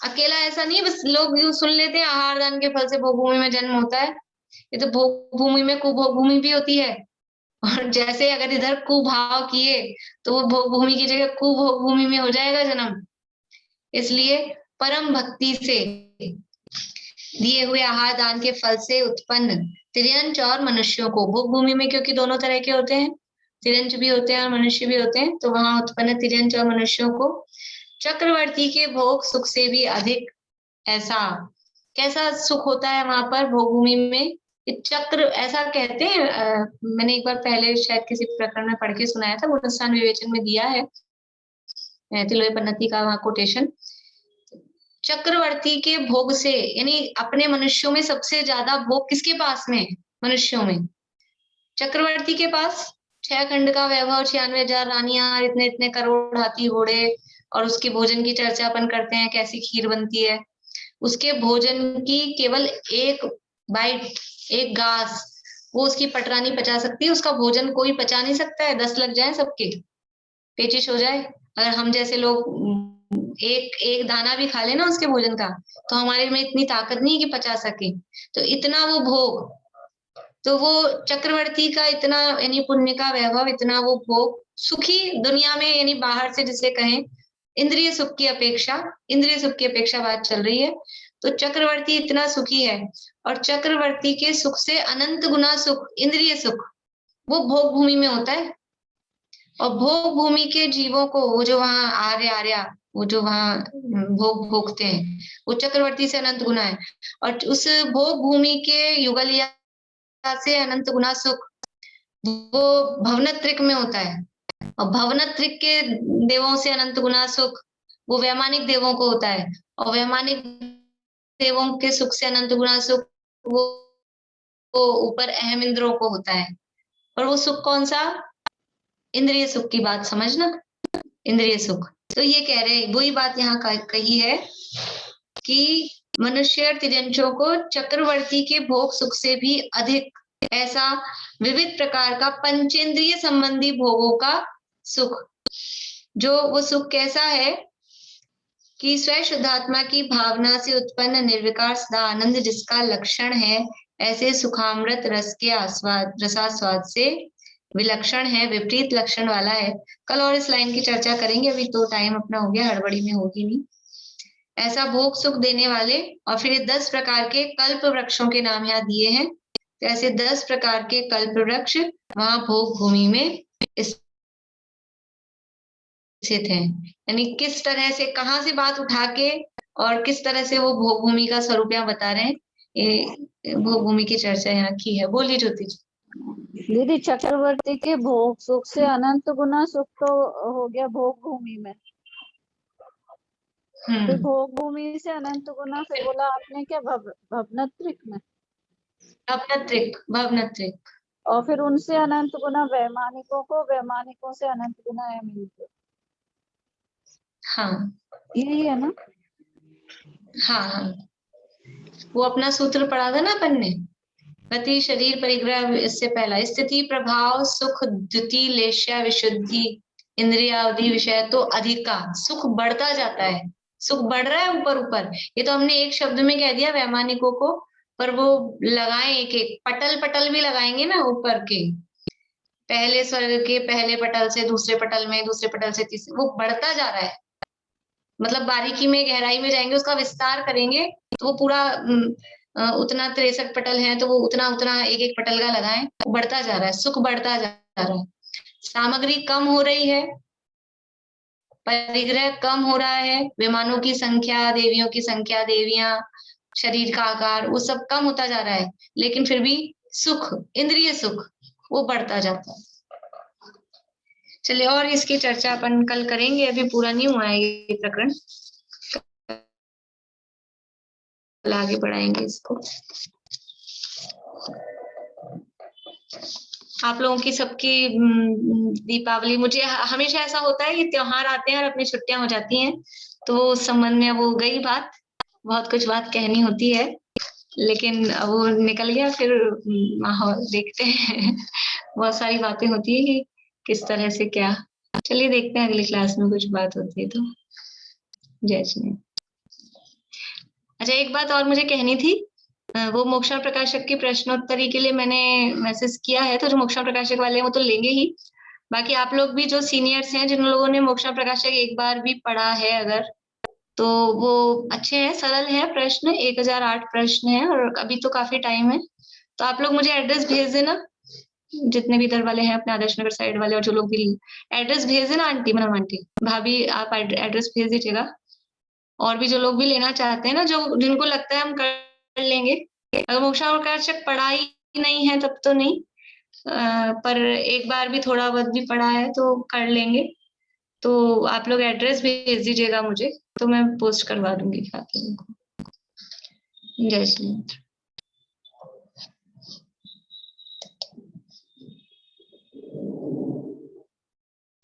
[SPEAKER 1] अकेला ऐसा नहीं बस लोग यूं सुन लेते हैं आहार दान के फल से भोग भूमि में जन्म होता है। ये तो भोग भूमि में कुभोग भूमि भी होती है, और जैसे अगर इधर कुभाव किए तो वो भोग भूमि की जगह कुभोग भूमि में हो जाएगा जन्म। इसलिए परम भक्ति से दिए हुए आहार दान के फल से उत्पन्न तिर्यंच और मनुष्यों को, भोग भूमि में क्योंकि दोनों तरह के होते हैं, तिर्यंच भी होते हैं और मनुष्य भी होते हैं, तो वहां उत्पन्न तिर्यंच और मनुष्यों को चक्रवर्ती के भोग सुख से भी अधिक, ऐसा कैसा सुख होता है वहां पर भोग भूमि में? चक्र ऐसा कहते हैं, मैंने एक बार पहले शायद किसी प्रकरण में पढ़ के सुनाया था, गुणस्थान विवेचन में दिया है तिलोय पन्नति का वहां कोटेशन। चक्रवर्ती के भोग से, यानी अपने मनुष्यों में सबसे ज्यादा भोग किसके पास में? मनुष्यों में चक्रवर्ती के पास 6 खंड का वैभव, 96,000 रानियां, इतने इतने करोड़ हाथी घोड़े, और उसके भोजन की चर्चा अपन करते हैं, कैसी खीर बनती है। उसके भोजन की केवल एक बाइट, एक घास, वो उसकी पटरानी पचा सकती है, उसका भोजन कोई पचा नहीं सकता है। 10 लग जाए सबके, पेचिश हो जाए, अगर हम जैसे लोग एक एक दाना भी खा लेना उसके भोजन का, तो हमारे में इतनी ताकत नहीं है कि पचा सके। तो इतना वो भोग, तो वो चक्रवर्ती का इतना यानी पुण्य का वैभव, इतना वो भोग, सुखी दुनिया में, यानी बाहर से जिसे कहें इंद्रिय सुख की अपेक्षा, इंद्रिय सुख की अपेक्षा बात चल रही है, तो चक्रवर्ती इतना सुखी है। और चक्रवर्ती के सुख से अनंत गुना सुख, इंद्रिय सुख, वो भोग भूमि में होता है। और भोग भूमि के जीवों को, वो जो वहां आर्या, वो जो वहां भोग भोगते हैं, वो चक्रवर्ती से अनंत गुना है। और उस भोग भूमि के युगलिया से अनंत गुना सुख वो भवनत्रिक में होता है। और भवनत्रिक के देवों से अनंत गुना सुख वो वैमानिक देवों को होता है। और वैमानिक देवों के सुख से अनंत गुना सुख वो ऊपर अहम इंद्रों को होता है। और वो सुख कौन सा? इंद्रिय सुख की बात समझना, इंद्रिय सुख। तो ये कह रहे, वही बात यहाँ कही है कि मनुष्य तिर्यंचों को चक्रवर्ती के भोग सुख से भी अधिक ऐसा विविध प्रकार का पंचेंद्रिय संबंधी भोगों का सुख, जो वो सुख कैसा है कि स्वयं शुद्धात्मा की भावना से उत्पन्न निर्विकार सदा आनंद जिसका लक्षण है, ऐसे सुखामृत रस के आस्वाद, रसास्वाद से विलक्षण है, विपरीत लक्षण वाला है। कल और इस लाइन की चर्चा करेंगे, अभी तो टाइम अपना हो गया, हड़बड़ी में होगी नहीं। ऐसा भोग सुख देने वाले, और फिर 10 प्रकार के कल्प वृक्षों के नाम यहाँ दिए हैं। तो ऐसे 10 प्रकार के कल्प वृक्ष वहां भोग भूमि में स्थित हैं। यानी किस तरह से, कहाँ से बात उठा के और किस तरह से वो भोग भूमि का स्वरूप यहाँ बता रहे हैं, ये भोग भूमि की चर्चा यहाँ की है। बोलिए ज्योति जी।
[SPEAKER 4] दीदी, चक्रवर्ती के भोग सुख से अनंत गुना सुख तो हो गया भोग भूमि में, फिर भोग भूमि से अनंत गुना फिर बोला आपने क्या भवनत्रिक में,
[SPEAKER 1] भवनत्रिक,
[SPEAKER 4] और फिर उनसे अनंत गुना वैमानिकों को, वैमानिकों से अनंत गुना है मिलकर।
[SPEAKER 1] हाँ
[SPEAKER 4] यही है ना?
[SPEAKER 1] हाँ, वो अपना सूत्र पढ़ा था ना अपन ने, गति शरीर परिग्रह, इससे पहला स्थिति प्रभाव सुख द्युति लेश्या विशुद्धि इंद्रियावधि विषय तो अधिका, सुख बढ़ता जाता है, सुख बढ़ रहा है ऊपर ऊपर। ये तो हमने एक शब्द में कह दिया वैमानिकों को, पर वो लगाए एक एक पटल, पटल भी लगाएंगे ना ऊपर के, पहले स्वर्ग के पहले पटल से दूसरे पटल में, दूसरे पटल से तीसरे, वो बढ़ता जा रहा है। मतलब बारीकी में गहराई में जाएंगे, उसका विस्तार करेंगे, तो वो पूरा उतना 63 पटल है, तो वो उतना उतना एक एक पटल का लगाएं, बढ़ता जा रहा है, सुख बढ़ता जा रहा है। सामग्री कम हो रही है, परिग्रह कम हो रहा है, विमानों की संख्या, देवियों की संख्या, देवियां, शरीर का आकार, वो सब कम होता जा रहा है, लेकिन फिर भी सुख, इंद्रिय सुख वो बढ़ता जाता है। चलिए, और इसकी चर्चा अपन कल करेंगे, अभी पूरा नहीं हुआ है ये प्रकरण, कल आगे बढ़ाएंगे इसको। आप लोगों की सबकी दीपावली, मुझे हमेशा ऐसा होता है कि त्योहार आते हैं और अपनी छुट्टियां हो जाती हैं, तो उस संबंध में वो गई बात, बहुत कुछ बात कहनी होती है, लेकिन वो निकल गया, फिर माहौल देखते हैं बहुत सारी बातें होती है कि किस तरह से क्या। चलिए देखते हैं अगली क्लास में कुछ बात होती है तो। जय श्री। अच्छा, एक बात और मुझे कहनी थी, वो मोक्षण प्रकाशक की प्रश्नोत्तरी के लिए मैंने मैसेज किया है, तो जो मोक्षण प्रकाशक वाले हैं वो तो लेंगे ही, बाकी आप लोग भी जो सीनियर्स हैं, जिन लोगों ने मोक्षण प्रकाशक एक बार भी पढ़ा है अगर, तो वो अच्छे हैं, सरल है प्रश्न, 1008 प्रश्न है, और अभी तो काफी टाइम है, तो आप लोग मुझे एड्रेस भेज देना, जितने भी इधर वाले हैं अपने आदर्श नगर साइड वाले, और जो लोग भी एड्रेस भेज देना, आंटी मनम आंटी भाभी आप एड्रेस भेज दीजिएगा, और भी जो लोग भी लेना चाहते हैं ना, जो जिनको लगता है हम कर लेंगे, अगर मोक्षण प्रकाशक पढ़ा ही नहीं है तब तो नहीं, पर एक बार भी थोड़ा बहुत भी पढ़ा है तो कर लेंगे, तो आप लोग एड्रेस भेज दीजिएगा मुझे, तो मैं पोस्ट करवा दूंगी आप लोगों को। जय श्री राम।